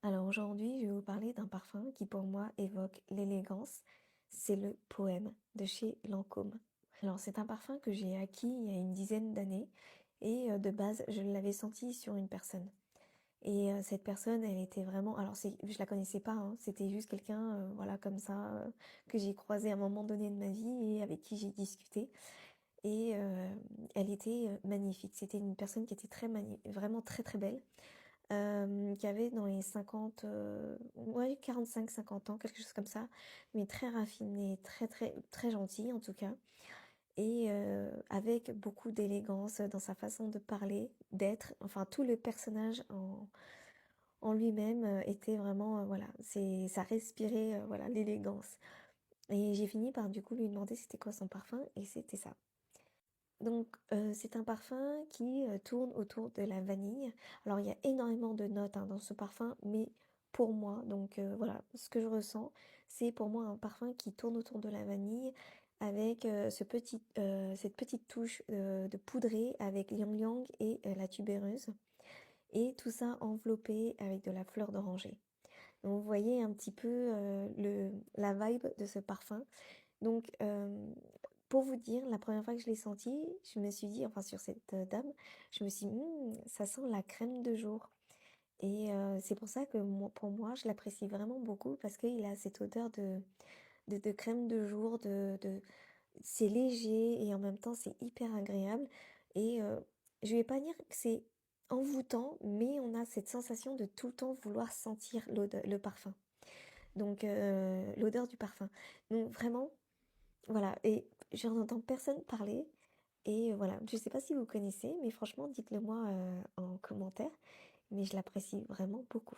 Alors aujourd'hui, je vais vous parler d'un parfum qui pour moi évoque l'élégance. C'est le Poème de chez Lancôme. Alors c'est un parfum que j'ai acquis il y a une dizaine d'années et de base je l'avais senti sur une personne. Et cette personne, elle était vraiment, alors je la connaissais pas, hein, c'était juste quelqu'un, voilà comme ça, que j'ai croisé à un moment donné de ma vie et avec qui j'ai discuté. Et elle était magnifique. C'était une personne qui était vraiment très très belle, qui avait dans les 50, ouais, 45-50 ans, quelque chose comme ça, mais très raffinée, très très très gentille en tout cas, et avec beaucoup d'élégance dans sa façon de parler, d'être, enfin tout le personnage en lui-même était vraiment, voilà, ça respirait, voilà, l'élégance. Et j'ai fini par du coup lui demander c'était quoi son parfum, et c'était ça. Donc, c'est un parfum qui, tourne autour de la vanille. Alors il y a énormément de notes, hein, dans ce parfum, mais pour moi, donc voilà, ce que je ressens, c'est pour moi un parfum qui tourne autour de la vanille avec, cette petite touche, de poudré avec l'ylang-ylang et la tubéreuse, et tout ça enveloppé avec de la fleur d'oranger. Donc vous voyez un petit peu, la vibe de ce parfum. Donc, pour vous dire, la première fois que je l'ai senti, je me suis dit, enfin sur cette dame, je me suis dit, ça sent la crème de jour. Et c'est pour ça que pour moi, je l'apprécie vraiment beaucoup parce qu'il a cette odeur de crème de jour, c'est léger et en même temps c'est hyper agréable. Et je vais pas dire que c'est envoûtant, mais on a cette sensation de tout le temps vouloir sentir le parfum. Donc l'odeur du parfum. Donc vraiment, voilà, et j'en entends personne parler. Et voilà, je sais pas si vous connaissez, mais franchement, dites-le moi en commentaire. Mais je l'apprécie vraiment beaucoup.